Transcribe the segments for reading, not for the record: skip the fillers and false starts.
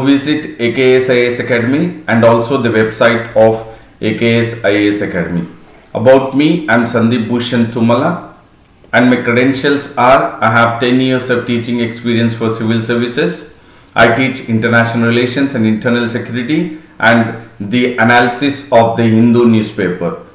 visit AKS IAS Academy and also the website of AKS IAS Academy. About me, I am Sandeep Bhushan Tumala and my credentials are I have 10 years of teaching experience for civil services. I teach international relations and internal security and the analysis of the Hindu newspaper.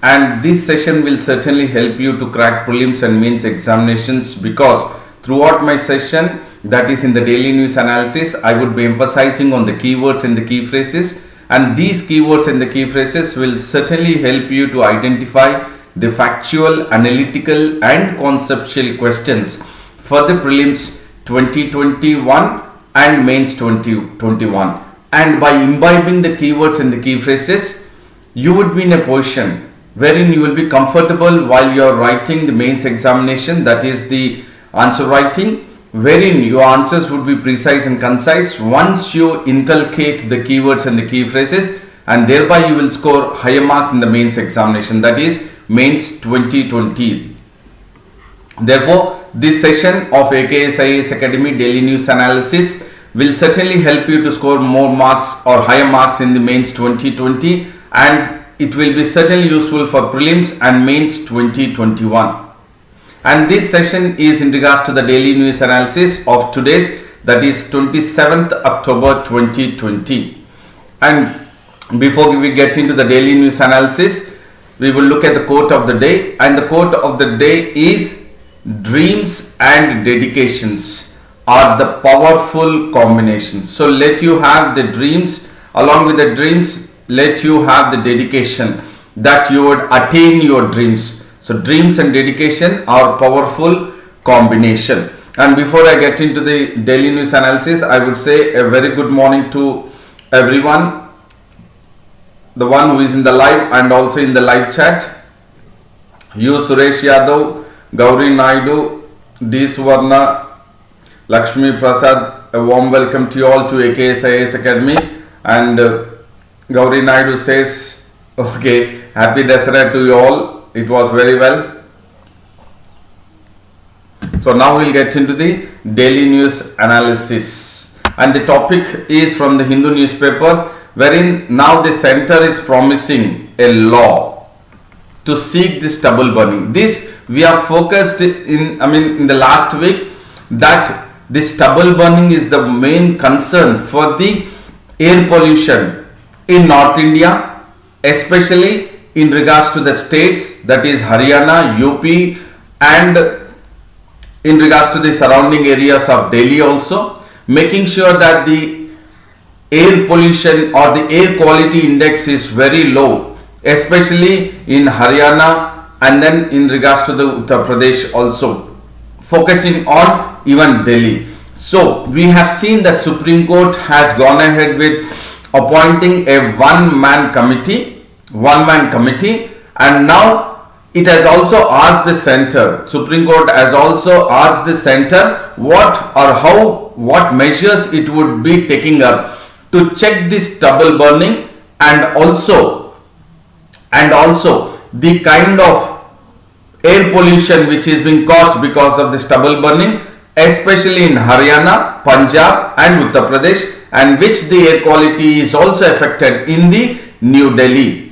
And this session will certainly help you to crack prelims and mains examinations because throughout my session, that is in the daily news analysis, I would be emphasizing on the keywords and the key phrases, and these keywords and the key phrases will certainly help you to identify the factual, analytical and conceptual questions for the prelims 2021 and mains 2021. And by imbibing the keywords and the key phrases, you would be in a position wherein you will be comfortable while you are writing the mains examination, that is the answer writing, wherein your answers would be precise and concise once you inculcate the keywords and the key phrases, and thereby you will score higher marks in the mains examination, that is mains 2020. Therefore, this session of AKS IAS Academy Daily News Analysis will certainly help you to score more marks or higher marks in the mains 2020, and it will be certainly useful for prelims and mains 2021. And this session is in regards to the daily news analysis of today's, that is 27th October 2020. And before we get into the daily news analysis, we will look at the quote of the day, and the quote of the day is dreams and dedications are the powerful combinations. So let you have the dreams, along with the dreams let you have the dedication that you would attain your dreams. So dreams and dedication are powerful combination. And before I get into the daily news analysis, I would say a very good morning to everyone, the one who is in the live and also in the live chat. You, Suresh Yadav, Gauri Naidu, D. Suvarna, Lakshmi Prasad, a warm welcome to you all to AKS IAS Academy. And Gauri Naidu says, okay, happy Dasara to you all. It was very well. So now we'll get into the daily news analysis, and the topic is from the Hindu newspaper, wherein now the center is promising a law to seek this stubble burning. This we are focused in the last week, that this stubble burning is the main concern for the air pollution in North India, especially in regards to the states, that is Haryana, UP, and in regards to the surrounding areas of Delhi also, making sure that the air pollution or the air quality index is very low, especially in Haryana, and then in regards to the Uttar Pradesh also, focusing on even Delhi. So we have seen that Supreme Court has gone ahead with appointing a one-man committee, and now it has also asked the center, Supreme Court has also asked the center what measures it would be taking up to check this stubble burning, and also the kind of air pollution which is being caused because of the stubble burning, especially in Haryana, Punjab and Uttar Pradesh, and which the air quality is also affected in the New Delhi.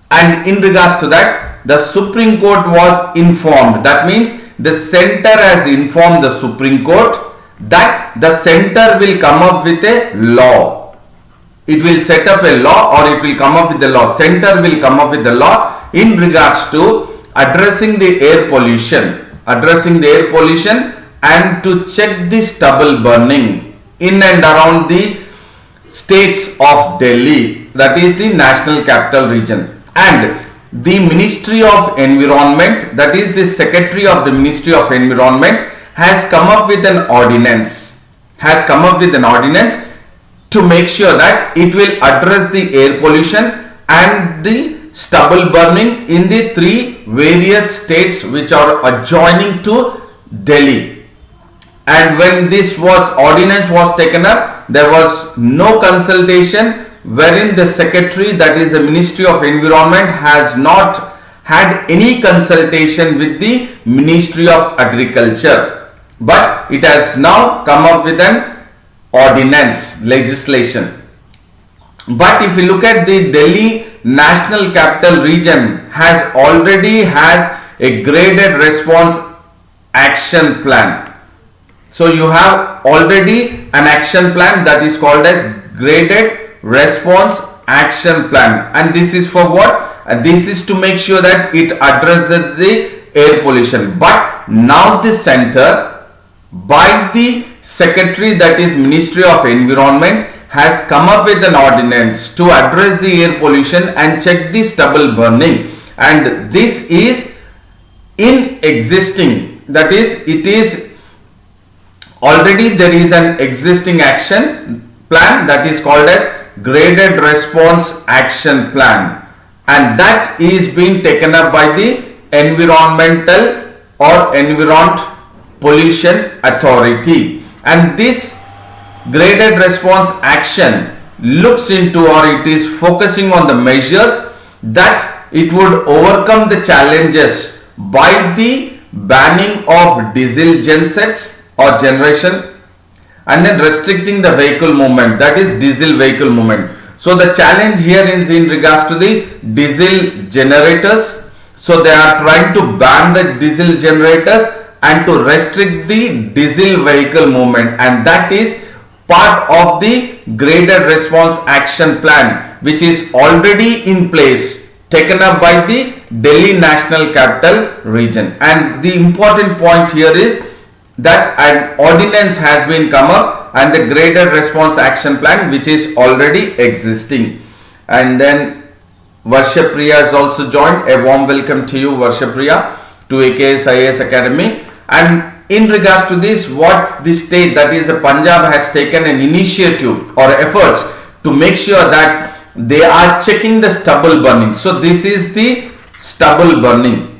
And in regards to that, the Supreme Court was informed. That means the center has informed the Supreme Court that the center will come up with a law. It will set up a law, or it will come up with the law. Center will come up with the law in regards to addressing the air pollution, and to check the stubble burning in and around the states of Delhi, that is the National Capital Region. And the Ministry of Environment, that is the Secretary of the Ministry of Environment, has come up with an ordinance, to make sure that it will address the air pollution and the stubble burning in the three various states which are adjoining to Delhi. And when this ordinance was taken up, there was no consultation, wherein the secretary, that is the Ministry of Environment, has not had any consultation with the Ministry of Agriculture, but it has now come up with an ordinance legislation. But if you look at the Delhi National Capital Region has a graded response action plan. So you have already an action plan that is called as graded response action plan, and this is for what? This is to make sure that it addresses the air pollution. But now the center by the secretary, that is Ministry of Environment, has come up with an ordinance to address the air pollution and check the stubble burning, and this is in existing, that is it is already there is an existing action plan that is called as graded response action plan, and that is being taken up by the environmental or environment pollution authority. And this graded response action looks into, or it is focusing on the measures that it would overcome the challenges by the banning of diesel gensets or generation, and then restricting the vehicle movement, that is diesel vehicle movement. So the challenge here is in regards to the diesel generators. So they are trying to ban the diesel generators and to restrict the diesel vehicle movement, and that is part of the graded response action plan which is already in place, taken up by the Delhi National Capital Region. And the important point here is that an ordinance has been come up and the graded response action plan which is already existing. And then Varsha Priya has also joined. A warm welcome to you, Varsha Priya, to AKS IAS Academy. And in regards to this, what the state, that is Punjab, has taken an initiative or efforts to make sure that they are checking the stubble burning. So this is the stubble burning.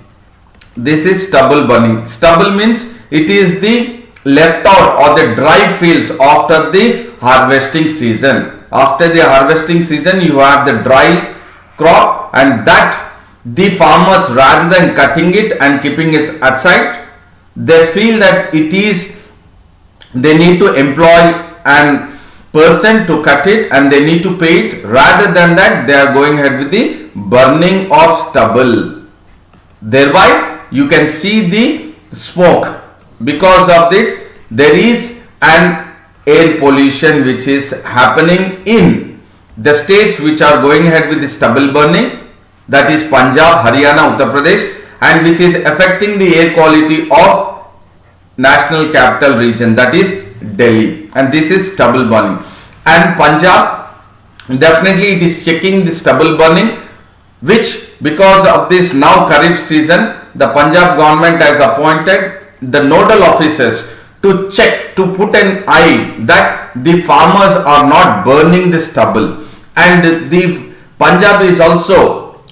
This is stubble burning. Stubble means it is the left out or the dry fields after the harvesting season. After the harvesting season, you have the dry crop, and that the farmers, rather than cutting it and keeping it aside, they feel that they need to employ an person to cut it and they need to pay it. Rather than that, they are going ahead with the burning of stubble. Thereby, you can see the smoke. Because of this, there is an air pollution which is happening in the states which are going ahead with the stubble burning, that is Punjab, Haryana, Uttar Pradesh, and which is affecting the air quality of National Capital Region, that is Delhi. And this is stubble burning. And Punjab, definitely it is checking the stubble burning, which because of this now Kharif season, the Punjab government has appointed the nodal officers to check, to put an eye that the farmers are not burning the stubble. And the Punjab is also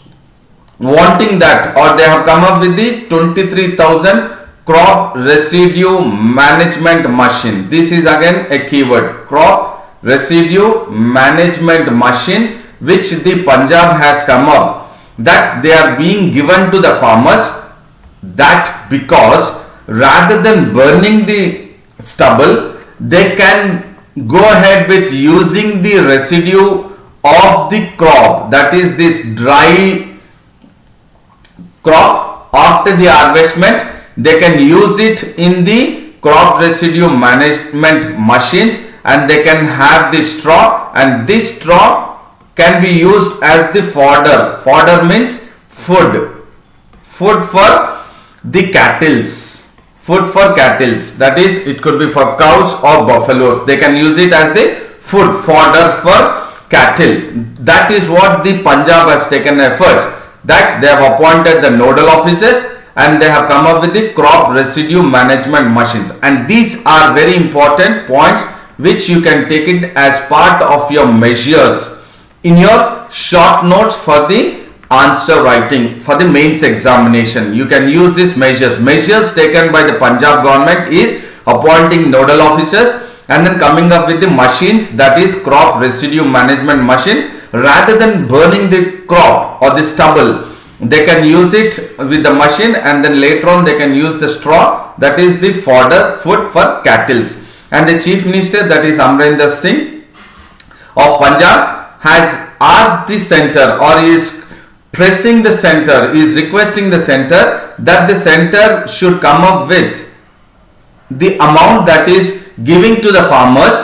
wanting that, or they have come up with the 23,000 crop residue management machine. This is again a keyword, crop residue management machine, which the Punjab has come up, that they are being given to the farmers, that because rather than burning the stubble, they can go ahead with using the residue of the crop, that is this dry crop after the harvestment. They can use it in the crop residue management machines, and they can have the straw, and this straw can be used as the fodder. Fodder means food for the cattles, that is it could be for cows or buffaloes. They can use it as the food fodder for cattle. That is what the Punjab has taken efforts, that they have appointed the nodal officers and they have come up with the crop residue management machines. And these are very important points which you can take it as part of your measures in your short notes for the answer writing for the mains examination. You can use these measures taken by the Punjab government is appointing nodal officers and then coming up with the machines, that is crop residue management machine. Rather than burning the crop or the stubble, they can use it with the machine, and then later on they can use the straw, that is the fodder, food for cattle. and the Chief Minister, that is Amrinder Singh of Punjab, has asked the centre, or is pressing the centre, is requesting the centre that the centre should come up with the amount that is giving to the farmers,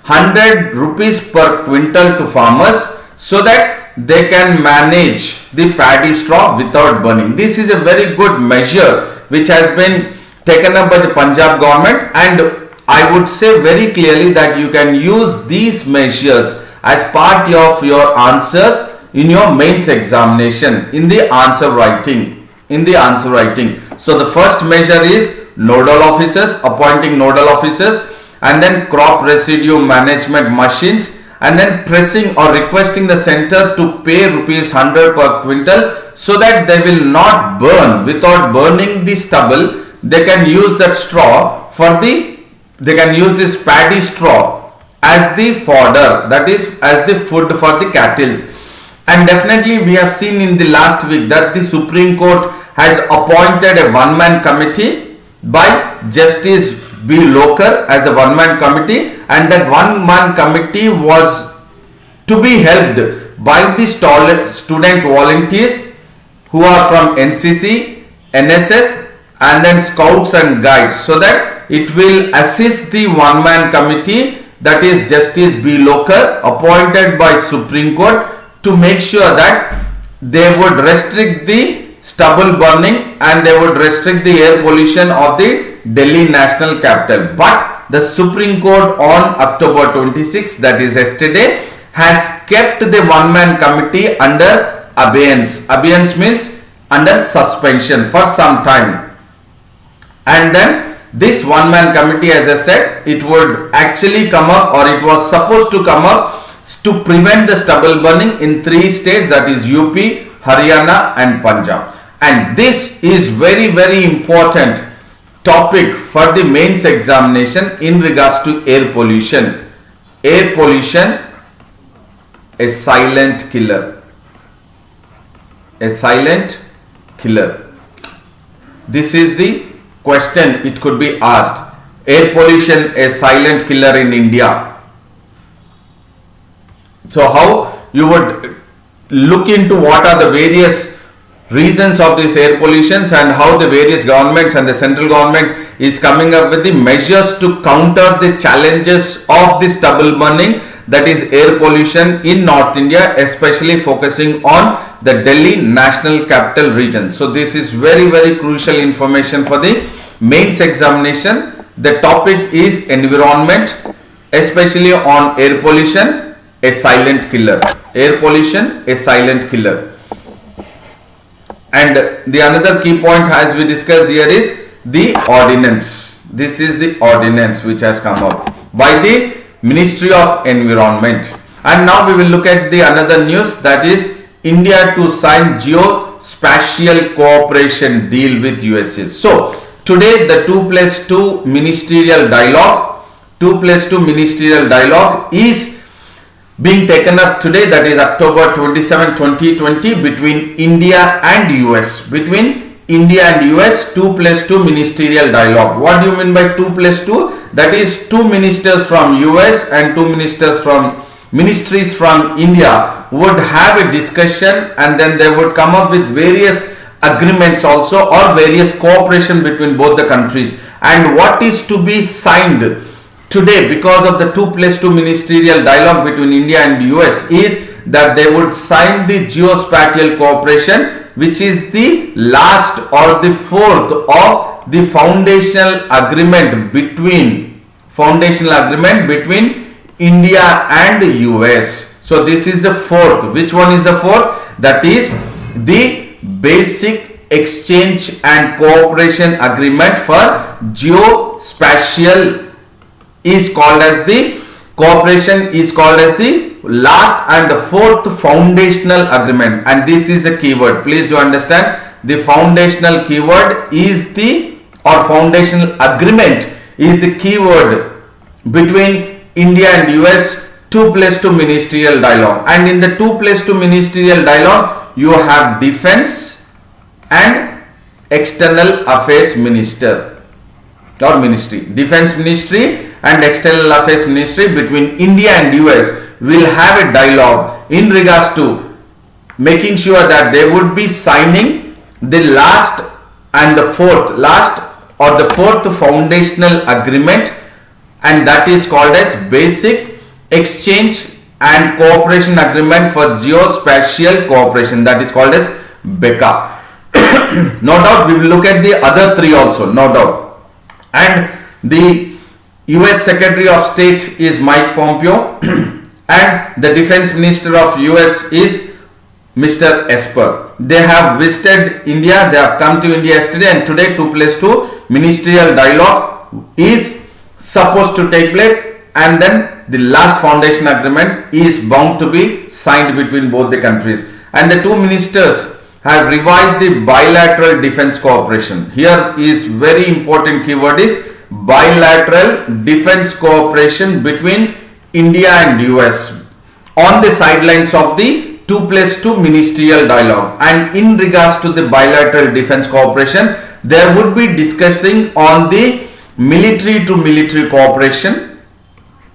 100 rupees per quintal to farmers, so that they can manage the paddy straw without burning. This is a very good measure which has been taken up by the Punjab government, and I would say very clearly that you can use these measures as part of your answers in your mains examination in the answer writing. So the first measure is nodal officers, appointing nodal officers, and then crop residue management machines, and then pressing or requesting the centre to pay rupees 100 per quintal, so that they will not burn. Without burning the stubble, they can use that straw they can use this paddy straw as the fodder, that is as the food for the cattle. And definitely we have seen in the last week that the Supreme Court has appointed a one-man committee by Justice B. Lokar as a one-man committee, and that one-man committee was to be helped by the student volunteers who are from NCC, NSS, and then Scouts and Guides, so that it will assist the one-man committee, that is Justice B. Lokar, appointed by Supreme Court, to make sure that they would restrict the stubble burning and they would restrict the air pollution of the Delhi national capital. But the Supreme Court on October 26, that is yesterday, has kept the one-man committee under abeyance. Abeyance means under suspension for some time. And then this one-man committee, as I said, it would actually come up, or it was supposed to come up to prevent the stubble burning in 3 states, that is UP, Haryana and Punjab. And this is very, very important topic for the mains examination in regards to air pollution. Air pollution, a silent killer. A silent killer. This is the question it could be asked. Air pollution, a silent killer in India. So how you would look into what are the various reasons of this air pollutions, and how the various governments and the central government is coming up with the measures to counter the challenges of the stubble burning, that is air pollution in North India, especially focusing on the Delhi national capital region. So this is very, very crucial information for the mains examination. The topic is environment, especially on air pollution, a silent killer. Air pollution, a silent killer. And the another key point as we discussed here is the ordinance. This is the ordinance which has come up by the Ministry of Environment. And now we will look at the another news, that is India to sign geospatial cooperation deal with USA. So today the 2+2 ministerial dialogue, is being taken up today, that is October 27, 2020, between India and US. Between India and US, 2+2 ministerial dialogue. What do you mean by 2+2? That is 2 ministers from US and 2 ministries from India would have a discussion, and then they would come up with various agreements also, or various cooperation between both the countries. And what is to be signed today, because of the 2+2 ministerial dialogue between India and US, is that they would sign the geospatial cooperation, which is the last or the fourth of the foundational agreement between India and the US. So this is the fourth. Which one is the fourth? That is the basic exchange and cooperation agreement for geospatial is called as the cooperation, is called as the last and the fourth foundational agreement. And this is a keyword. Please do understand, the foundational keyword is the, or foundational agreement is the keyword between India and US 2+2 ministerial dialogue. And in the 2+2 ministerial dialogue, you have defense and external affairs minister. or ministry. Defense Ministry and External Affairs Ministry between India and US will have a dialogue in regards to making sure that they would be signing the last and the fourth foundational agreement, and that is called as Basic Exchange and Cooperation Agreement for Geospatial Cooperation, that is called as BECA. No doubt we will look at the other three also, no doubt. And the US Secretary of State is Mike Pompeo and the Defense Minister of US is Mr. Esper. They have visited India, they have come to India yesterday, and today 2+2 ministerial dialogue is supposed to take place, and then the last foundation agreement is bound to be signed between both the countries. And the two ministers have revised the bilateral defense cooperation. Here is very important keyword is bilateral defense cooperation between India and US on the sidelines of the 2+2 ministerial dialogue. And in regards to the bilateral defense cooperation, there would be discussing on the military to military cooperation,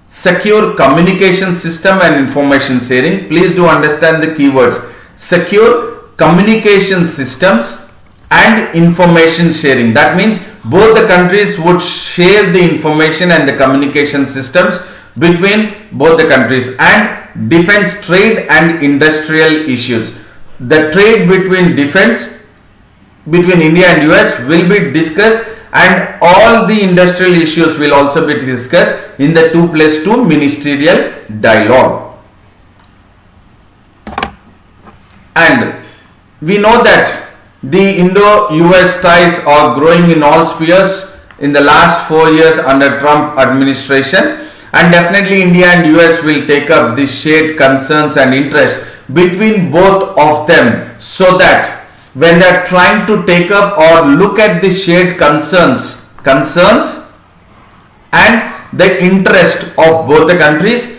secure communication system and information sharing. Please do understand the keywords: secure communication systems and information sharing. That means both the countries would share the information and the communication systems between both the countries. And defense, trade and industrial issues. The trade between defense between India and US will be discussed, and all the industrial issues will also be discussed in the 2+2 ministerial dialogue. And we know that the Indo-US ties are growing in all spheres in the last 4 years under Trump administration, and definitely India and US will take up the shared concerns and interests between both of them, so that when they are trying to take up or look at the shared concerns and the interest of both the countries,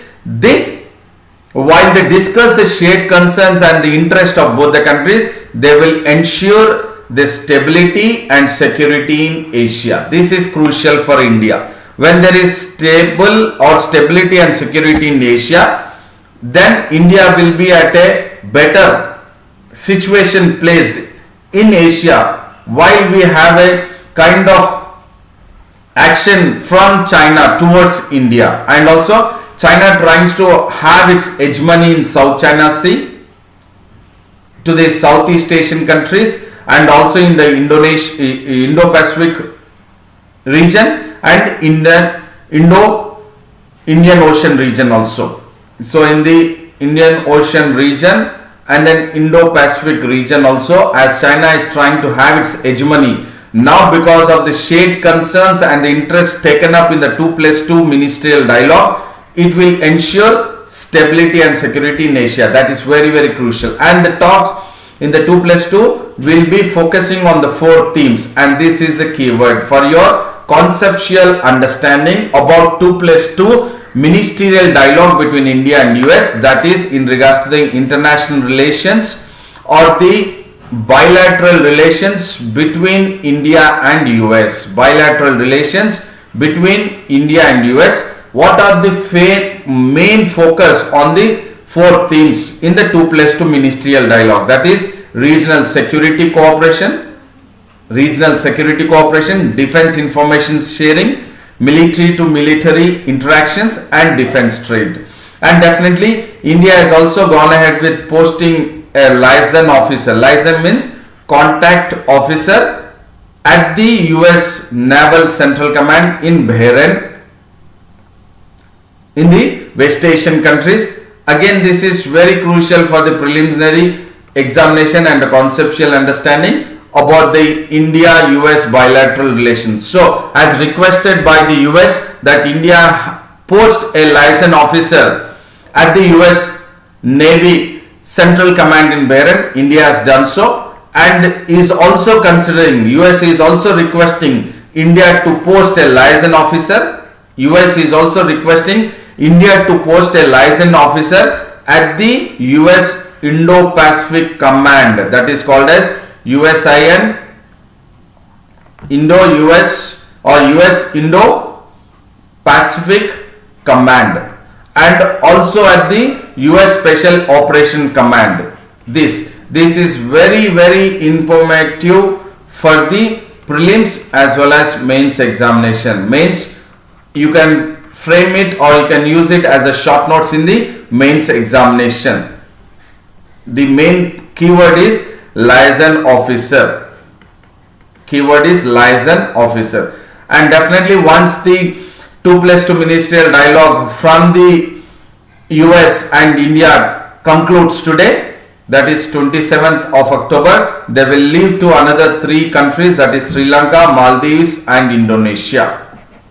while they discuss the shared concerns and the interest of both the countries, they will ensure the stability and security in Asia. This is crucial for India. When there is stability and security in Asia, then India will be at a better situation placed in Asia, while we have a kind of action from China towards India, and also China trying to have its hegemony in South China Sea, to the Southeast Asian countries, and also in the Indo-Pacific region and in the Indo-Indian Ocean region also. So in the Indian Ocean region and then Indo-Pacific region also, as China is trying to have its hegemony now because of the shared concerns and the interest taken up in the 2+2 ministerial dialogue, it will ensure stability and security in Asia. That is very, very crucial. And the talks in the 2+2 will be focusing on the 4 themes, and this is the keyword for your conceptual understanding about 2+2 ministerial dialogue between India and US, that is in regards to the international relations or the bilateral relations between India and US. Bilateral relations between India and US. What are the main focus on the 4 themes in the 2+2 ministerial dialogue? That is regional security cooperation, defense information sharing, military to military interactions and defense trade. And definitely India has also gone ahead with posting a liaison officer. Liaison means contact officer at the US Naval Central Command in Bahrain in the West Asian countries. Again, this is very crucial for the preliminary examination and the conceptual understanding about the India-US bilateral relations. So, as requested by the US that India post a liaison officer at the US Navy Central Command in Bahrain, India has done so, and is also considering, US is also requesting India to post a liaison officer. US is also requesting India to post a liaison officer at the US Indo-Pacific Command, that is called as USIN, Indo-US or US Indo-Pacific Command, and also at the US Special Operation Command. This is very informative for the prelims as well as mains examination. Mains, you can frame it or you can use it as a short notes in the mains examination. The main keyword is liaison officer. Keyword is liaison officer. And definitely once the 2+2 ministerial dialogue from the US and India concludes today, that is 27th of October, they will leave to another 3 countries, that is Sri Lanka, Maldives and Indonesia.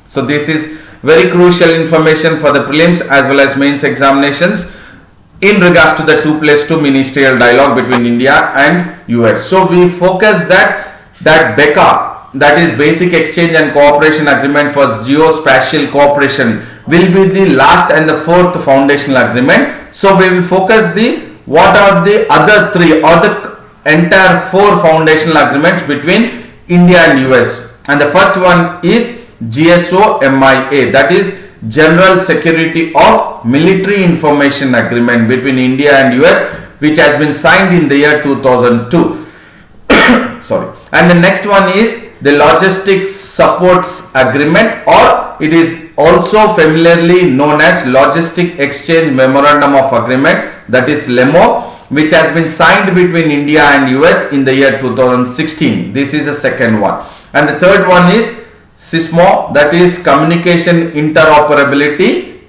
So this is very crucial information for the prelims as well as mains examinations in regards to the 2+2 ministerial dialogue between India and US. So we focus that BECA, that is Basic Exchange and Cooperation Agreement for Geospatial Cooperation, will be the last and the 4th foundational agreement. So we will focus what are the other 3 or the entire 4 foundational agreements between India and US. And the first one is GSO-MIA, that is General Security of Military Information Agreement between India and US, which has been signed in the year 2002. Sorry. And the next one is the Logistics Supports Agreement, or it is also familiarly known as Logistic Exchange Memorandum of Agreement, that is LEMO, which has been signed between India and US in the year 2016. This is the second one. And the third one is SISMO, that is Communications Interoperability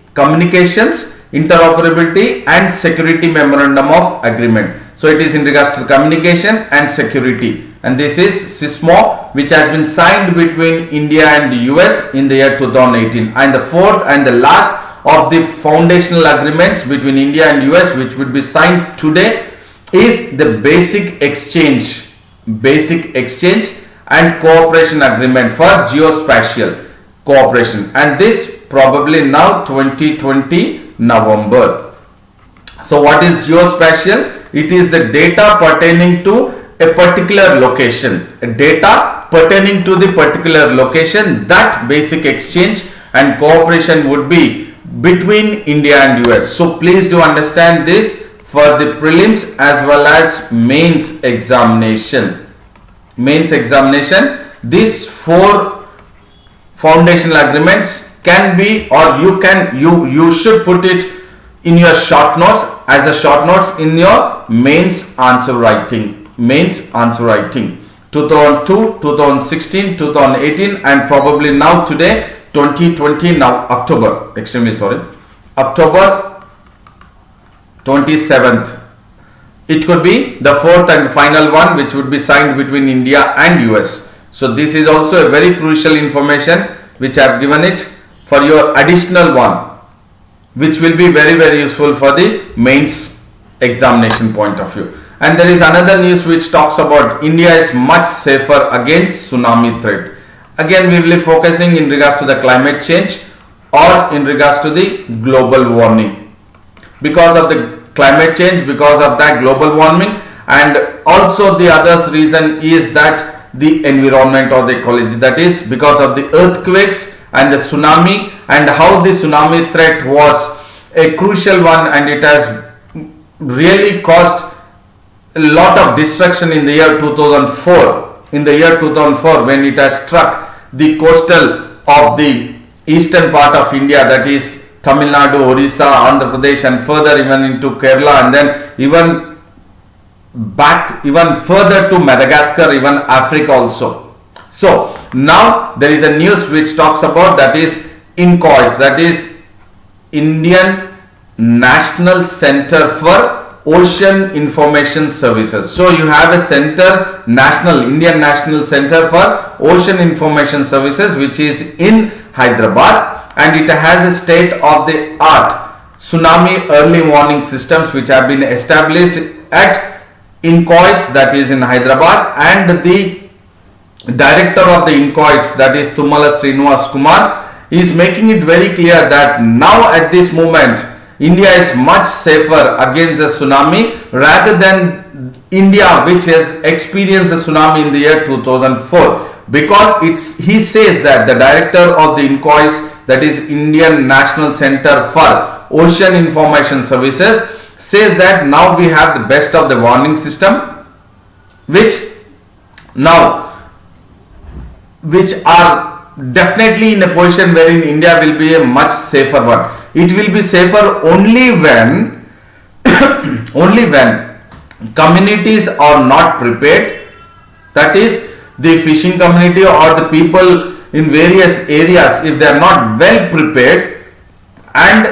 and Security Memorandum of Agreement. So it is in regards to communication and security, and this is SISMO, which has been signed between India and the US in the year 2018. And the fourth and the last of the foundational agreements between India and US, which would be signed today, is the Basic Exchange and Cooperation Agreement for Geospatial Cooperation, and this probably now 2020 November. So what is geospatial? It is the data pertaining to a particular location, that basic exchange and cooperation would be between India and US. So please do understand this for the prelims as well as mains examination. These 4 foundational agreements can be, or you should put it in your short notes as a short notes in your mains answer writing. 2002, 2016, 2018 and probably now today 2020, now October 27th. It could be the 4th and final one, which would be signed between India and US. So this is also a very crucial information which I have given it for your additional one, which will be very useful for the mains examination point of view. And there is another news which talks about India is much safer against tsunami threat. Again, we will be focusing in regards to the climate change or in regards to the global warming. Because of the climate change, because of that global warming, and also the other reason is that the environment or the ecology, that is because of the earthquakes and the tsunami, and how the tsunami threat was a crucial one, and it has really caused a lot of destruction in the year 2004. In the year 2004, when it has struck the coastal of the eastern part of India, that is Tamil Nadu, Orissa, Andhra Pradesh, and further even into Kerala, and then even back even further to Madagascar, even Africa also. So now there is a news which talks about, that is INCOIS, that is Indian National Center for Ocean Information Services. So you have a center, Indian National Center for Ocean Information Services, which is in Hyderabad, and it has a state-of-the-art tsunami early warning systems which have been established at INCOIS, that is in Hyderabad, and the director of the INCOIS, that is Tummala Srinivas Kumar, is making it very clear that now at this moment India is much safer against a tsunami rather than India, which has experienced a tsunami in the year 2004. because he says that the director of the INCOIS, that is Indian National Center for Ocean Information Services, says that now we have the best of the warning system, which are definitely in a position wherein India will be a much safer one. It will be safer only when communities are not prepared, that is the fishing community or the people in various areas, if they are not well prepared and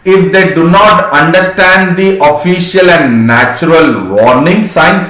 if they do not understand the official and natural warning signs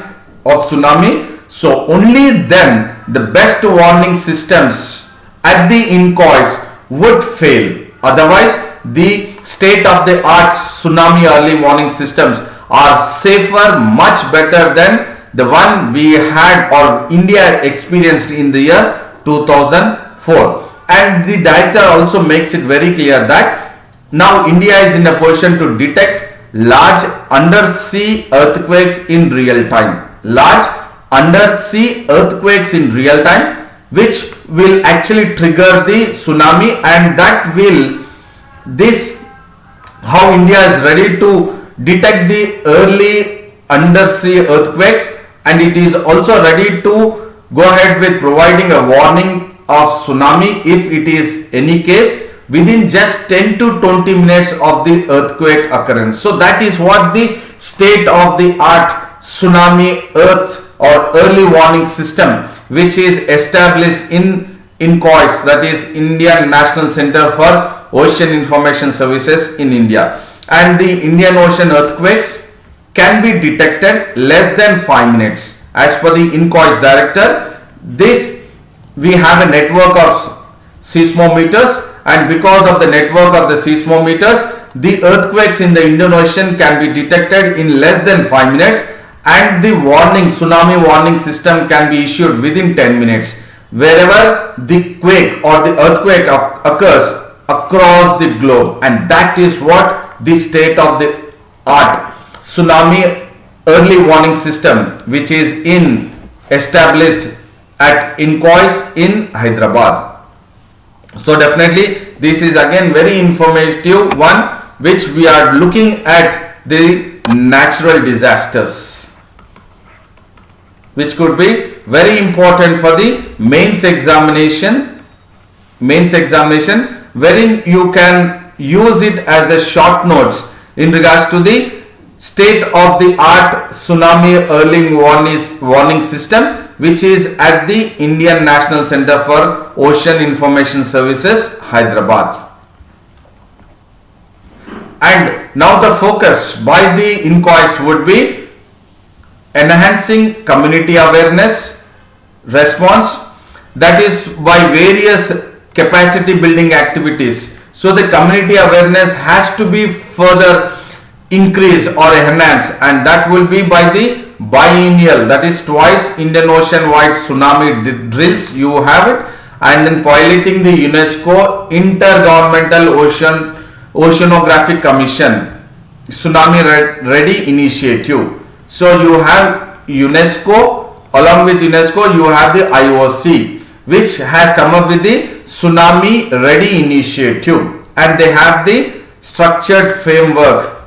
of tsunami, so only then the best warning systems at the INCOIS would fail. Otherwise, the state of the art tsunami early warning systems are safer, much better than the one we had or India experienced in the year 2004. And the director also makes it very clear that now India is in a position to detect large undersea earthquakes in real time. Large undersea earthquakes in real time, which will actually trigger the tsunami, and that will how India is ready to detect the early undersea earthquakes, and it is also ready to go ahead with providing a warning of tsunami if it is any case within just 10 to 20 minutes of the earthquake occurrence. So that is what the state of the art tsunami earth or early warning system, which is established in INCOIS, that is Indian National Center for Ocean Information Services in India. And the Indian Ocean earthquakes can be detected less than 5 minutes. As per the INCOIS director, we have a network of seismometers, and because of the network of the seismometers, the earthquakes in the Indian Ocean can be detected in less than 5 minutes, and the tsunami warning system can be issued within 10 minutes wherever the quake or the earthquake occurs across the globe. And that is what the state of the art tsunami early warning system, which is established at INCOIS in Hyderabad. So definitely this is again very informative one, which we are looking at the natural disasters, which could be very important for the mains examination, wherein you can use it as a short notes in regards to the state of the art tsunami early warning system, which is at the Indian National Center for Ocean Information Services, Hyderabad. And now the focus by the INCOIS would be enhancing community awareness response, that is by various capacity building activities. So the community awareness has to be further increased or enhanced, and that will be by the biennial, that is twice Indian Ocean wide tsunami drills, you have it, and then piloting the UNESCO Intergovernmental Oceanographic Commission Tsunami Ready Initiative. So you have UNESCO, along with UNESCO you have the IOC, which has come up with the Tsunami Ready Initiative, and they have the structured framework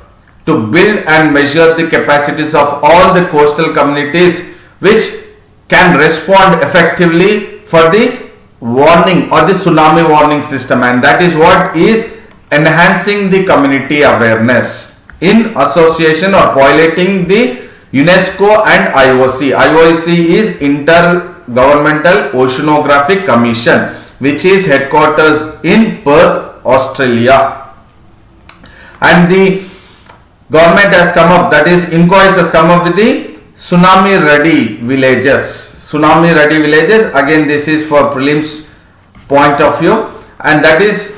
to build and measure the capacities of all the coastal communities which can respond effectively for the warning or the tsunami warning system, and that is what is enhancing the community awareness in association or piloting the UNESCO and IOC. IOC is Intergovernmental Oceanographic Commission, which is headquarters in Perth, Australia. And the government has come up, that is INCOIS has come up with the Tsunami Ready Villages. Tsunami Ready Villages, again this is for prelims point of view, and that is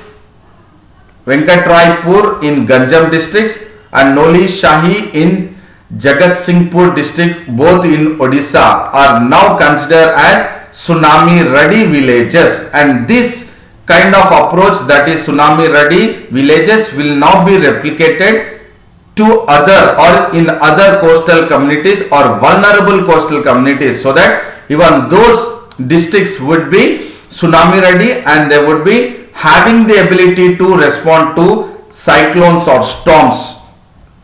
Venkatraipur in Ganjam districts and Noli Shahi in Jagatsinghpur district, both in Odisha, are now considered as Tsunami Ready Villages, and this kind of approach, that is Tsunami Ready Villages, will now be replicated to other or in other coastal communities or vulnerable coastal communities, so that even those districts would be tsunami ready and they would be having the ability to respond to cyclones or storms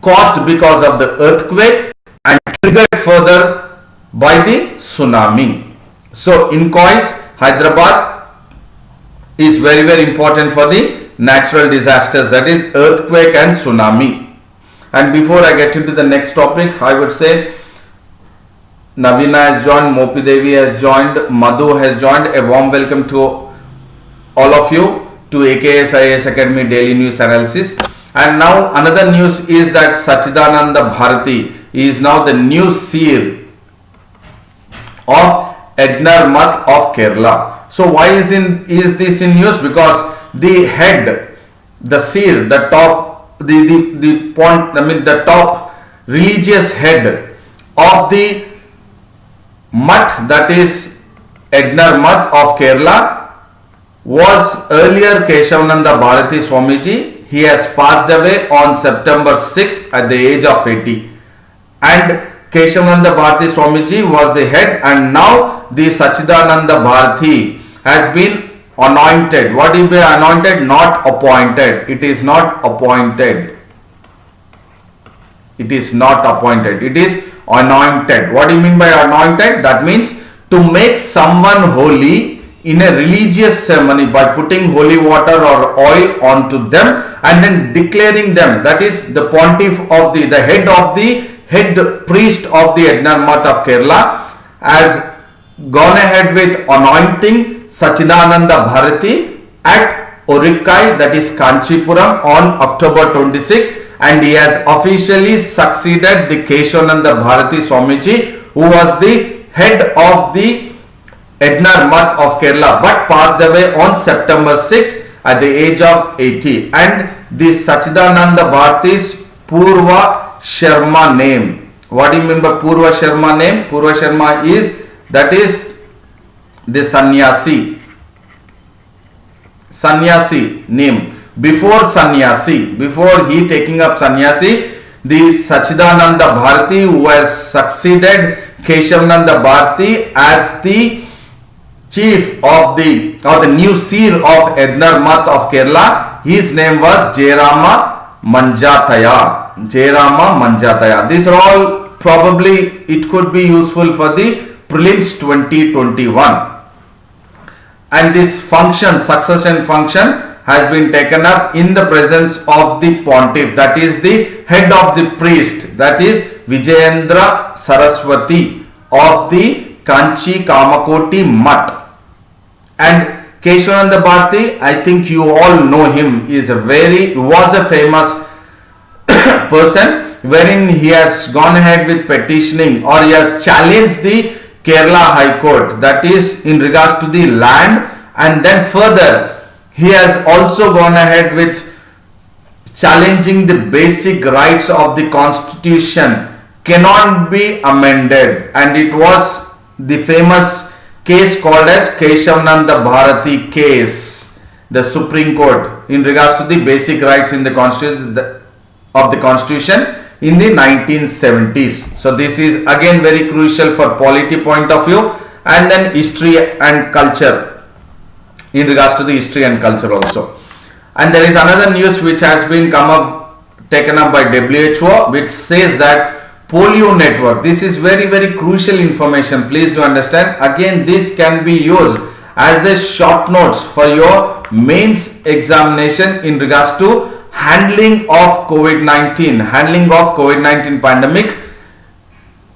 caused because of the earthquake and triggered further by the tsunami. So Incois, Hyderabad is very important for the natural disasters, that is earthquake and tsunami. And before I get into the next topic, I would say Navina has joined, Mopi Devi has joined, Madhu has joined. A warm welcome to all of you to AKS IAS Academy Daily News Analysis. And now another news is that Sachidananda Bharati is now the new seer of Ednar Math of Kerala. So why is this in news? Because the head, the seer, the top, the top religious head of the Math, that is Ednar Math of Kerala, was earlier Keshavananda Bharati Swamiji. He has passed away on September 6th at the age of 80. And Keshavananda Bharati Swamiji was the head, and now the Sachidananda Bharati has been anointed. What is anointed? Not appointed. It is not appointed. It is not appointed. It is anointed. What do you mean by anointed? That means to make someone holy in a religious ceremony by putting holy water or oil onto them and then declaring them. That is the pontiff of the head priest of the Ednar Math of Kerala has gone ahead with anointing Sachidananda Bharati at Orikkai, that is Kanchipuram, on October 26th, and he has officially succeeded the Keshavananda Bharati Swamiji, who was the head of the Ednar Math of Kerala but passed away on September 6th at the age of 80. And the Sachidananda Bharati's Purva Sharma name. What do you mean by Purva Sharma name? Purva Sharma is the sannyasi name. Before he taking up sannyasi, the Sachidananda Bharati, who has succeeded Keshavananda Bharati as the chief of the new seer of Ednar Math of Kerala, his name was Jayarama Manjataya. These are all probably, it could be useful for the prelims 2021. And this function, succession function, has been taken up in the presence of the pontiff, that is the head of the priest, that is Vijayendra Saraswati of the Kanchi Kamakoti Math. And Keshavananda Bharati, I think you all know him, was a famous person, wherein he has gone ahead with petitioning, or he has challenged the Kerala High Court, that is in regards to the land, and then further he has also gone ahead with challenging the basic rights of the constitution cannot be amended, and it was the famous case called as Keshavananda Bharati case, the Supreme Court, in regards to the basic rights in the constitution in the 1970s. So this is again very crucial for polity point of view, and then history and culture, in regards to the history and culture also. And there is another news which has been taken up by WHO, which says that polio network, this is very crucial information, please do understand. Again, this can be used as a short notes for your mains examination in regards to handling of COVID-19 pandemic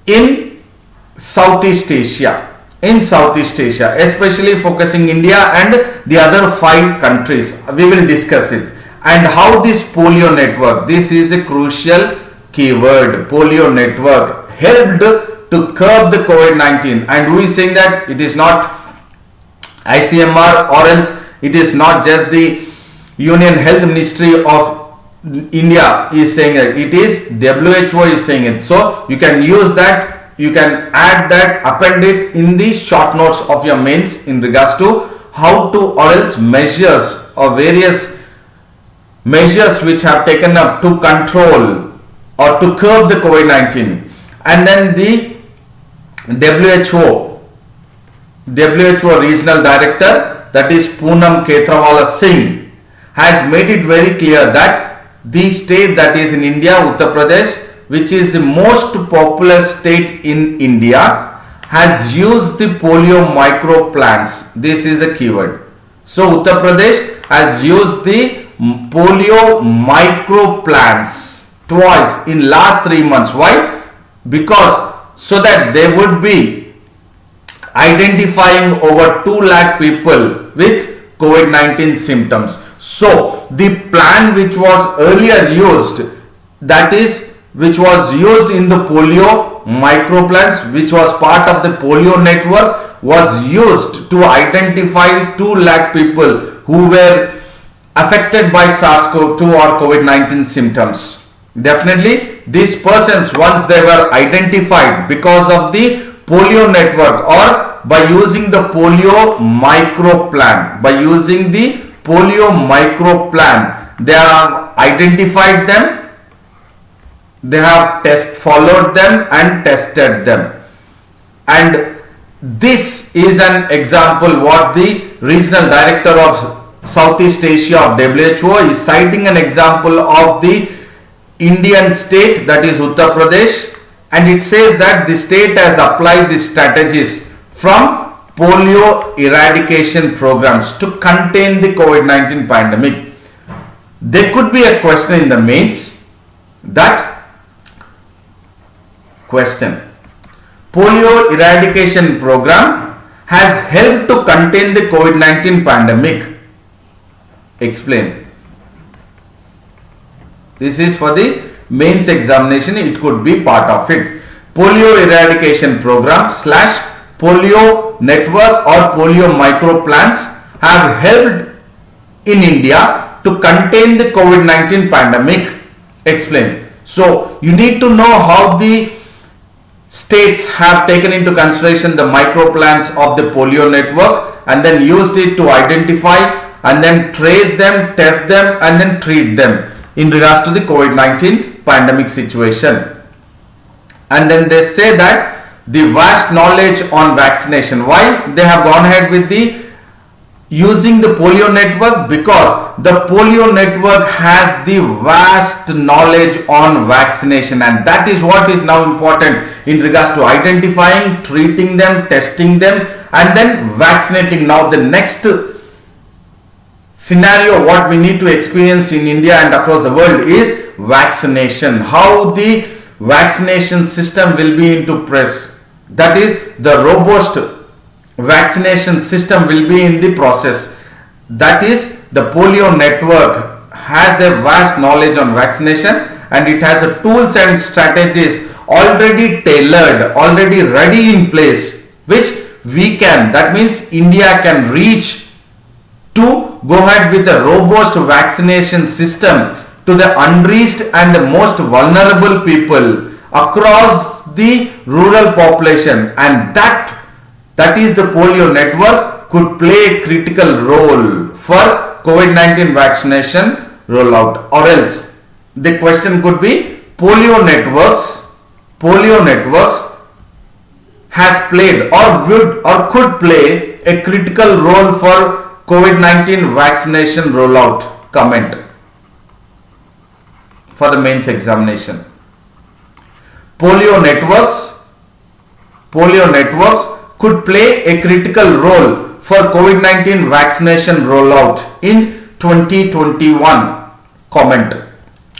in Southeast Asia, especially focusing India and the other 5 countries. We will discuss it. And how this polio network, this is a crucial keyword, polio network, helped to curb the COVID-19. And who is saying that? It is not ICMR, or else it is not just the Union Health Ministry of India is saying it. It is WHO is saying it. So you can use that. You can add that, append it in the short notes of your mains in regards to how to, or else measures or various measures which have taken up to control or to curb the COVID-19. And then the WHO WHO Regional Director, that is Poonam Khetrawala Singh, has made it very clear that the state that is in India, Uttar Pradesh, which is the most populous state in India, has used the polio micro plants. This is a keyword. So Uttar Pradesh has used the polio micro plants twice in last 3 months. Why? Because so that they would be identifying over 2 lakh people with COVID-19 symptoms. So the plan which was earlier used, that is which was used in the polio microplants, which was part of the polio network, was used to identify 2 lakh people who were affected by SARS-CoV-2 or COVID-19 symptoms. Definitely these persons, once they were identified because of the polio network or by using the polio micro plan, they have identified them, they have followed them and tested them. And this is an example what the regional director of Southeast Asia of WHO is citing, an example of the Indian state, that is Uttar Pradesh, and it says that the state has applied the strategies from polio eradication programs to contain the COVID-19 pandemic. There could be a question in the mains, that question: polio eradication program has helped to contain the COVID-19 pandemic. Explain. This is for the mains examination, it could be part of it. Polio eradication program / polio network or polio micro plans have helped in India to contain the COVID-19 pandemic. Explain. So you need to know how the states have taken into consideration the micro plans of the polio network and then used it to identify and then trace them, test them and then treat them in regards to the COVID-19 pandemic situation. And then they say that the vast knowledge on vaccination. Why they have gone ahead with the using the polio network? Because the polio network has the vast knowledge on vaccination, and that is what is now important in regards to identifying, treating them, testing them and then vaccinating. Now the next scenario what we need to experience in India and across the world is vaccination. How the vaccination system will be into press, that is the robust vaccination system will be in the process. That is the polio network has a vast knowledge on vaccination and it has a tools and strategies already tailored, already ready in place, which we can, that means India can reach to go ahead with a robust vaccination system to the unreached and the most vulnerable people across the rural population, and that is the polio network could play a critical role for COVID-19 vaccination rollout. Or else the question could be polio networks has played or would or could play a critical role for COVID-19 vaccination rollout. Comment for the mains examination. Polio networks could play a critical role for COVID-19 vaccination rollout in 2021. Comment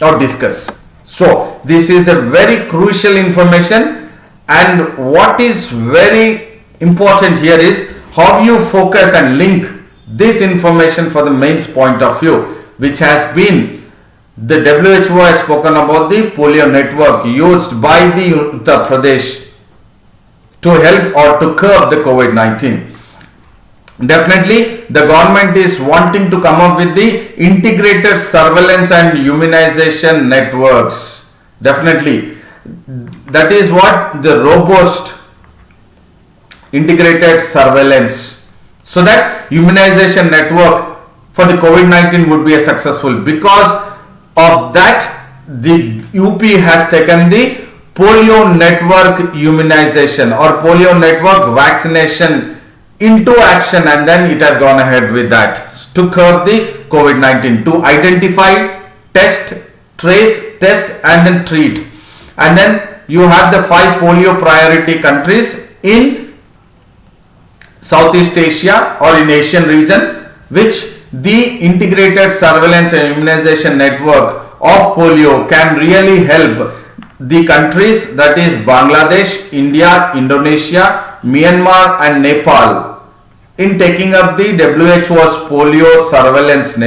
or discuss. So this is a very crucial information, and what is very important here is how you focus and link this information for the mains point of view, which has been the WHO has spoken about the polio network used by the Uttar Pradesh to help or to curb the COVID-19. Definitely the government is wanting to come up with the integrated surveillance and immunization networks. Definitely that is what the robust integrated surveillance, so that immunization network for the COVID-19 would be a successful. Because of that, the UP has taken the polio network immunization or polio network vaccination into action, and then it has gone ahead with that to curb the COVID-19, to identify, test, trace, test, and then treat. And then you have the 5 polio priority countries in Southeast Asia or in Asian region, which the integrated surveillance and immunization network of polio can really help the countries, that is Bangladesh, India, Indonesia, Myanmar and Nepal, in taking up the WHO's polio surveillance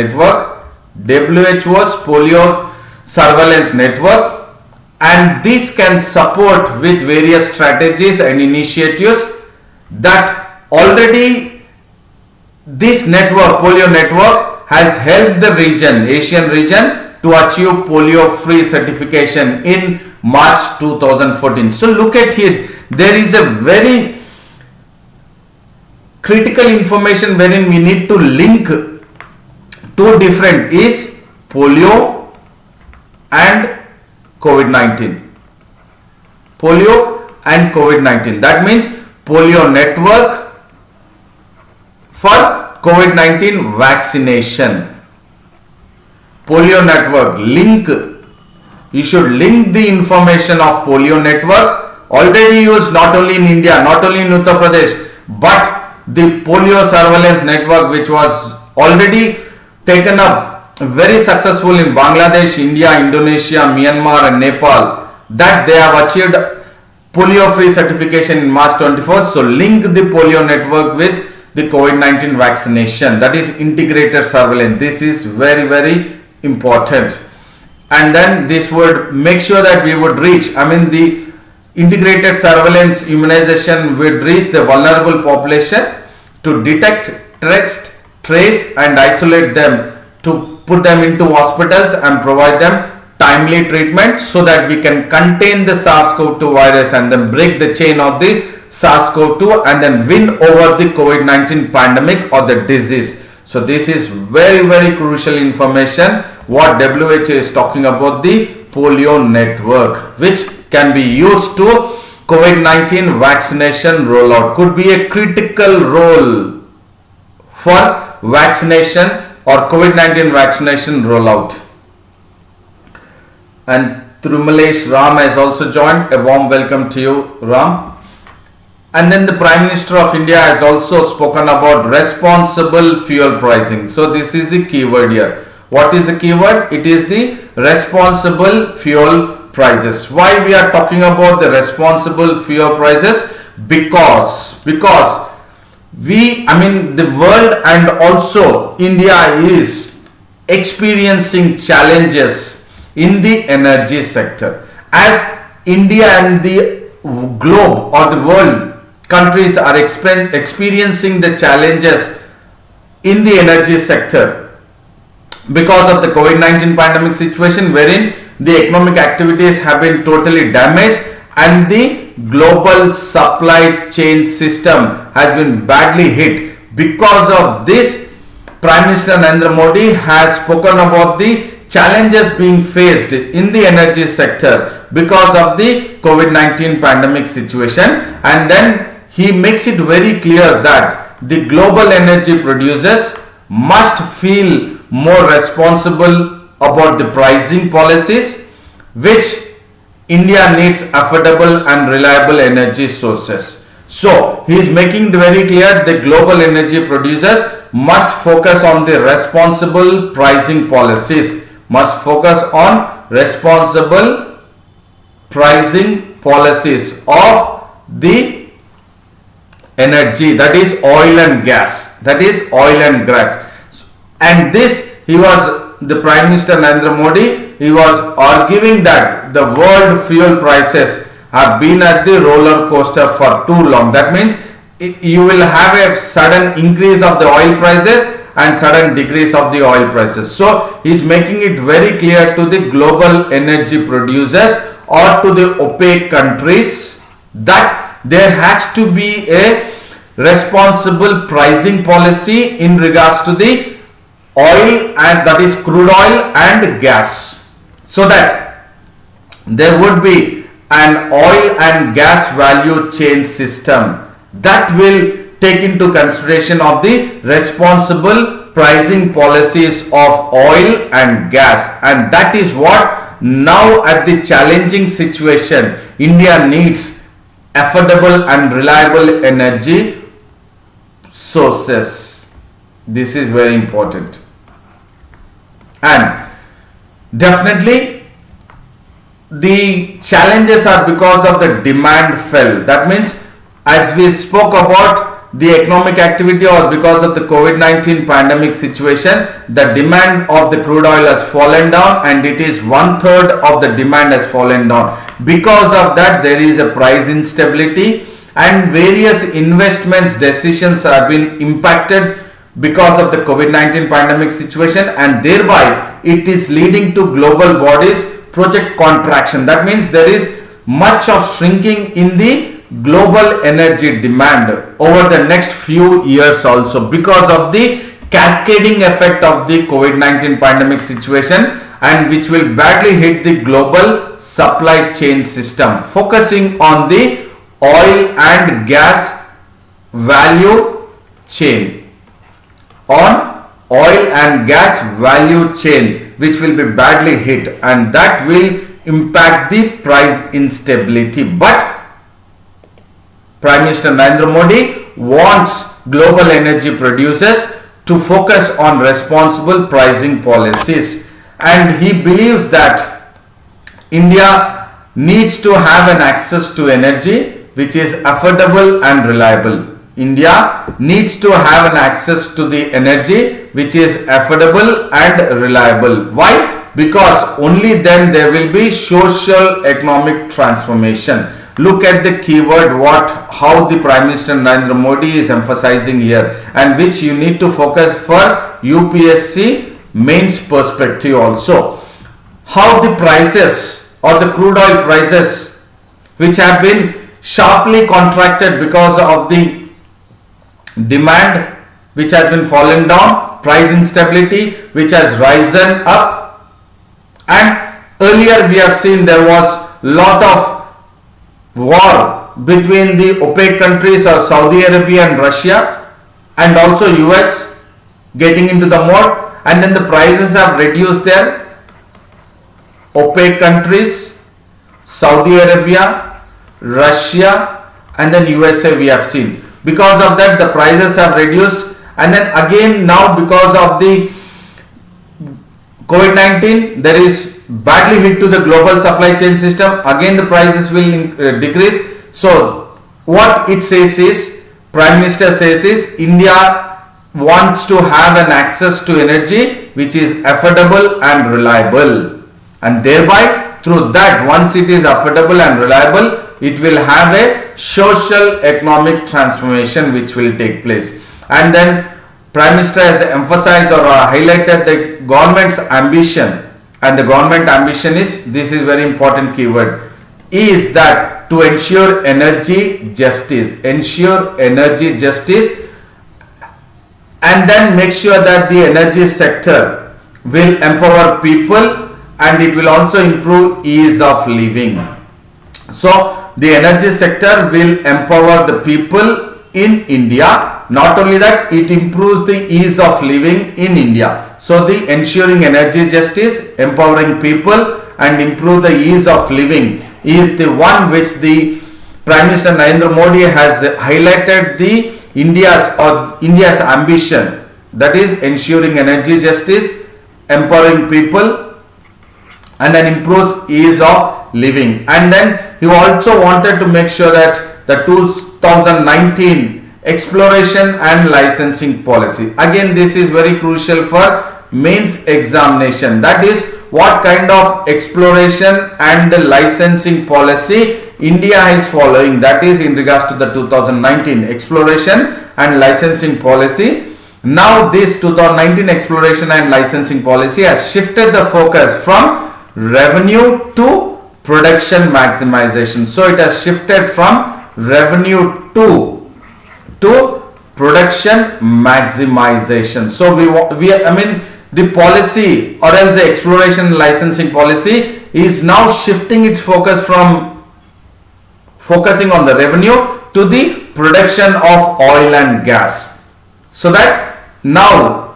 network, and this can support with various strategies and initiatives that already this network, polio network, has helped the region, Asian region, to achieve polio free certification in March 2014. So look at it, there is a very critical information wherein we need to link two different is polio and COVID-19. Polio and COVID-19. That means polio network for COVID-19 vaccination. Polio network link. You should link the information of polio network already used not only in India, not only in Uttar Pradesh, but the polio surveillance network which was already taken up very successful in Bangladesh, India, Indonesia, Myanmar and Nepal, that they have achieved polio free certification in March 24th. So link the polio network with the COVID-19 vaccination, that is integrated surveillance. This is very, very important. And then this would make sure that we would reach, the integrated surveillance immunization would reach the vulnerable population to detect, test, trace and isolate them, to put them into hospitals and provide them timely treatment so that we can contain the SARS-CoV-2 virus and then break the chain of the SARS-CoV-2 and then win over the COVID-19 pandemic or the disease. So this is very, very crucial information what WHO is talking about, the polio network, which can be used to COVID-19 vaccination rollout, could be a critical role for vaccination or COVID-19 vaccination rollout. And Thirumalesh Ram has also joined. A warm welcome to you, Ram. And then the Prime Minister of India has also spoken about responsible fuel pricing. So this is the keyword here. What is the keyword? It is the responsible fuel prices. Why we are talking about the responsible fuel prices? Because the world and also India is experiencing challenges in the energy sector. As India and the globe or the world countries are experiencing the challenges in the energy sector because of the COVID-19 pandemic situation, wherein the economic activities have been totally damaged and the global supply chain system has been badly hit. Because of this, Prime Minister Narendra Modi has spoken about the challenges being faced in the energy sector because of the COVID-19 pandemic situation, and then he makes it very clear that the global energy producers must feel more responsible about the pricing policies, which India needs affordable and reliable energy sources. So he is making it very clear the global energy producers must focus on the responsible pricing policies, must focus on responsible pricing policies of the energy, that is oil and gas, and this the Prime Minister Narendra Modi, he was arguing that the world fuel prices have been at the roller coaster for too long. That means you will have a sudden increase of the oil prices and sudden decrease of the oil prices. So he is making it very clear to the global energy producers or to the OPEC countries that there has to be a responsible pricing policy in regards to the oil, and that is crude oil and gas, so that there would be an oil and gas value chain system that will take into consideration of the responsible pricing policies of oil and gas, and that is what now at the challenging situation India needs: affordable and reliable energy sources. This is very important, and definitely the challenges are because of the demand fell. That means, as we spoke about the economic activity, or because of the COVID-19 pandemic situation, the demand of the crude oil has fallen down, and it is 1/3 of the demand has fallen down. Because of that, there is a price instability, and various investments decisions have been impacted because of the COVID-19 pandemic situation, and thereby it is leading to global bodies project contraction. That means there is much of shrinking in the global energy demand over the next few years also, because of the cascading effect of the COVID-19 pandemic situation, and which will badly hit the global supply chain system, focusing on the oil and gas value chain, on oil and gas value chain, which will be badly hit, and that will impact the price instability. But Prime Minister Narendra Modi wants global energy producers to focus on responsible pricing policies, and he believes that India needs to have an access to energy which is affordable and reliable. India needs to have an access to the energy which is affordable and reliable. Why? Because only then there will be social economic transformation. Look at the keyword, how the Prime Minister Narendra Modi is emphasizing here, and which you need to focus for UPSC mains perspective also. How the prices, or the crude oil prices, which have been sharply contracted because of the demand which has been fallen down, price instability which has risen up, and earlier we have seen there was lot of war between the OPEC countries, or Saudi Arabia and Russia, and also US getting into the mode, and then the prices have reduced there. OPEC countries, Saudi Arabia, Russia, and then USA we have seen. Because of that, the prices have reduced, and then again now because of the COVID-19, there is badly hit to the global supply chain system. Again the prices will decrease. So what it says is, Prime Minister says is, India wants to have an access to energy which is affordable and reliable, and thereby through that, once it is affordable and reliable, it will have a social economic transformation which will take place. And then Prime Minister has emphasized or highlighted the government's ambition, and the government ambition is, this is very important keyword, is that to ensure energy justice, and then make sure that the energy sector will empower people, and it will also improve ease of living. So the energy sector will empower the people in India. Not only that, it improves the ease of living in India. So the ensuring energy justice, empowering people, and improve the ease of living is the one which the Prime Minister Narendra Modi has highlighted the India's ambition, that is ensuring energy justice, empowering people, and then improves ease of living. And then he also wanted to make sure that the 2019 exploration and licensing policy, again this is very crucial for mains examination, that is what kind of exploration and licensing policy India is following, that is in regards to the 2019 exploration and licensing policy. Now this 2019 exploration and licensing policy has shifted the focus from revenue to production maximization. So it has shifted from revenue to production maximization. So the policy, or else the exploration and licensing policy, is now shifting its focus from focusing on the revenue to the production of oil and gas. So that now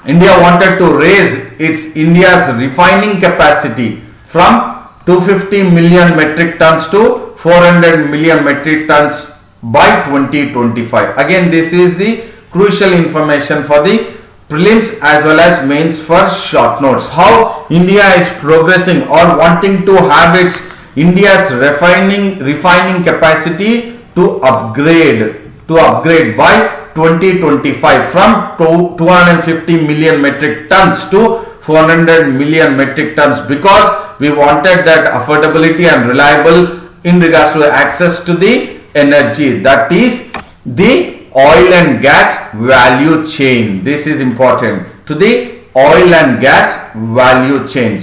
India wanted to raise India's refining capacity from 250 million metric tons to 400 million metric tons by 2025. Again, this is the crucial information for the prelims as well as mains for short notes. How India is progressing or wanting to have its India's refining capacity to upgrade by 2025 from 250 million metric tons to 400 million metric tons, because we wanted that affordability and reliable in regards to access to the energy, that is the oil and gas value chain. This is important, to the oil and gas value chain.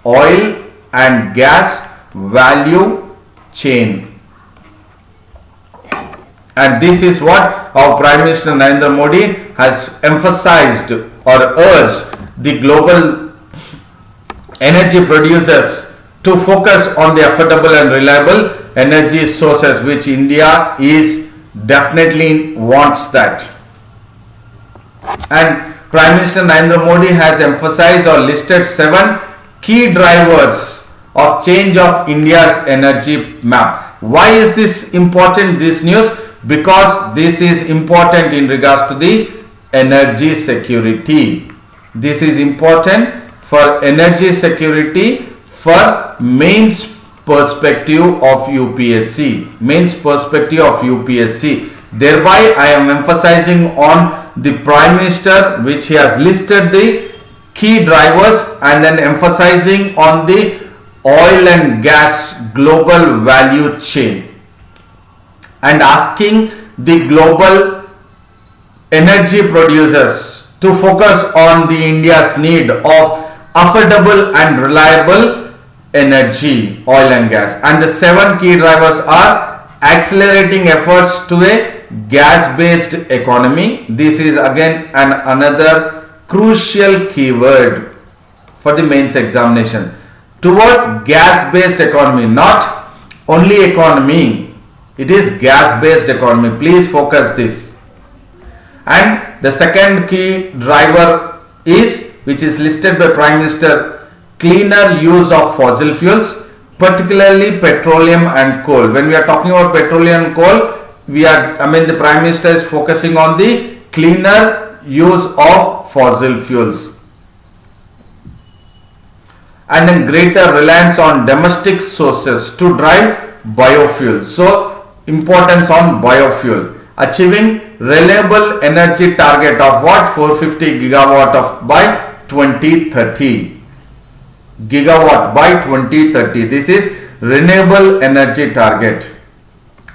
Oil and gas value chain. And this is what our Prime Minister Narendra Modi has emphasized or urged the global energy producers to focus on the affordable and reliable energy sources, which India is definitely wants that. And Prime Minister Narendra Modi has emphasized or listed 7 key drivers of change of India's energy map. Why is this important, this news? Because this is important in regards to the energy security. This is important for energy security for mains perspective of UPSC. Mains perspective of UPSC. Thereby, I am emphasizing on the Prime Minister, which he has listed the key drivers, and then emphasizing on the oil and gas global value chain, and asking the global energy producers to focus on the India's need of affordable and reliable energy, oil and gas. And the 7 key drivers are accelerating efforts to a gas-based economy. This is again another crucial keyword for the mains examination. Towards gas-based economy, not only economy, it is gas-based economy. Please focus this. And the second key driver is, which is listed by Prime Minister, cleaner use of fossil fuels, particularly petroleum and coal. When we are talking about petroleum and coal, the Prime Minister is focusing on the cleaner use of fossil fuels. And then greater reliance on domestic sources to drive biofuel. So, importance on biofuel. Achieving reliable energy target of what? 450 gigawatt of by 2030. Gigawatt by 2030. This is renewable energy target.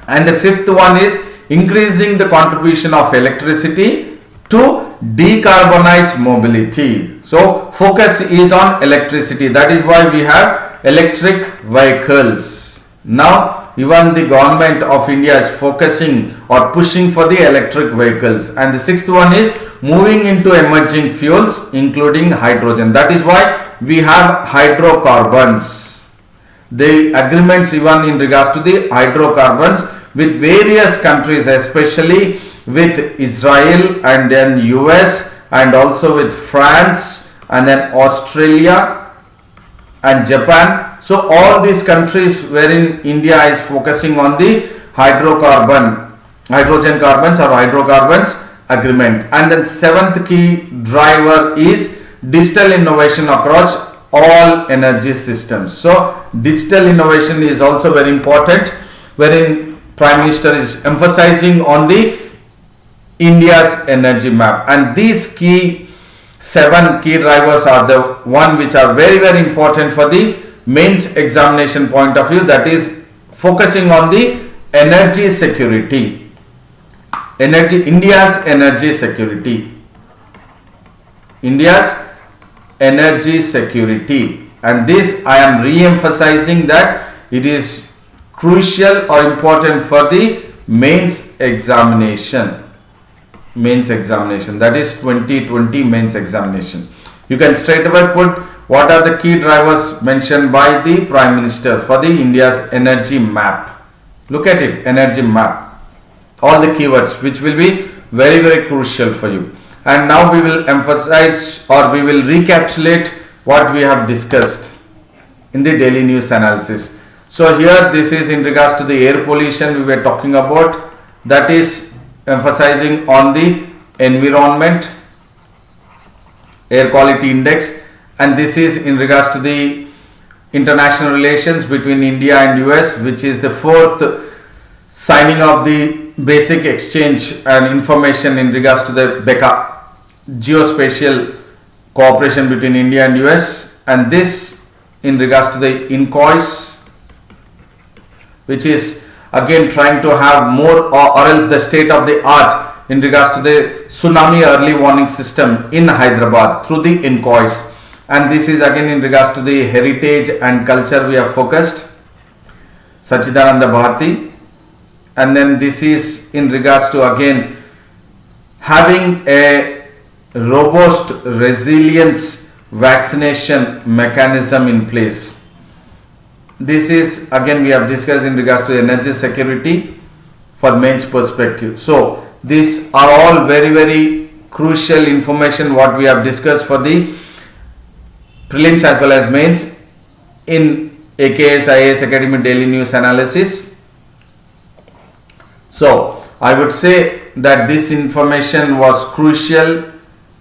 And the fifth one is increasing the contribution of electricity to decarbonize mobility. So focus is on electricity. That is why we have electric vehicles. Now even the government of India is focusing or pushing for the electric vehicles. And the sixth one is moving into emerging fuels, including hydrogen. That is why we have hydrocarbons. The agreements even in regards to the hydrocarbons with various countries, especially with Israel and then US and also with France and then Australia and Japan. So all these countries wherein India is focusing on the hydrogen carbons or hydrocarbons agreement. And then seventh key driver is digital innovation across all energy systems. So digital innovation is also very important, wherein Prime Minister is emphasizing on the India's energy map. And these seven key drivers are the one which are very, very important for the mains examination point of view, that is focusing on the energy security. India's energy security. India's energy security. And this I am re-emphasizing that it is crucial or important for the mains examination. That is 2020 mains examination. You can straight away put what are the key drivers mentioned by the Prime Minister for the India's energy map. Look at it, energy map, all the keywords which will be very crucial for you. And now we will emphasize or we will recapitulate what we have discussed in the daily news analysis. So here this is in regards to the air pollution we were talking about, that is emphasizing on the environment air quality index, and this is in regards to the international relations between India and US, which is the fourth signing of the basic exchange and information in regards to the BECA, geospatial cooperation between India and US, and this in regards to the INCOIS, which is again trying to have more or else the state of the art in regards to the tsunami early warning system in Hyderabad through the INCOIS. And this is again in regards to the heritage and culture we have focused, Sachidananda Bharati. And then this is in regards to again having a robust resilience vaccination mechanism in place. This is again we have discussed in regards to energy security for mains perspective. So these are all very crucial information what we have discussed for the prelims as well as mains in AKS IAS Academy daily news analysis. So I would say that this information was crucial,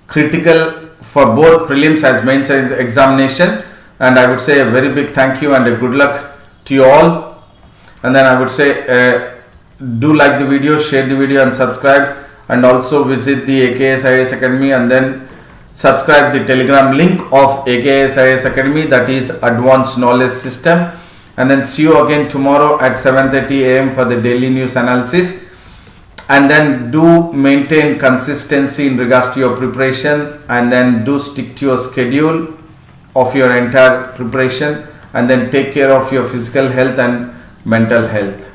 critical for both prelims as mains examination, and I would say a very big thank you and a good luck to you all. And then I would say do like the video, share the video and subscribe, and also visit the AKS IAS Academy and then subscribe the telegram link of AKS IAS Academy, that is Advanced Knowledge System. And then see you again tomorrow at 7:30 AM for the daily news analysis. And then do maintain consistency in regards to your preparation, and then do stick to your schedule of your entire preparation, and then take care of your physical health and mental health.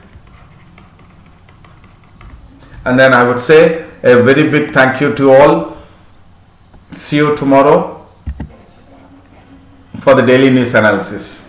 And then I would say a very big thank you to all. See you tomorrow for the daily news analysis.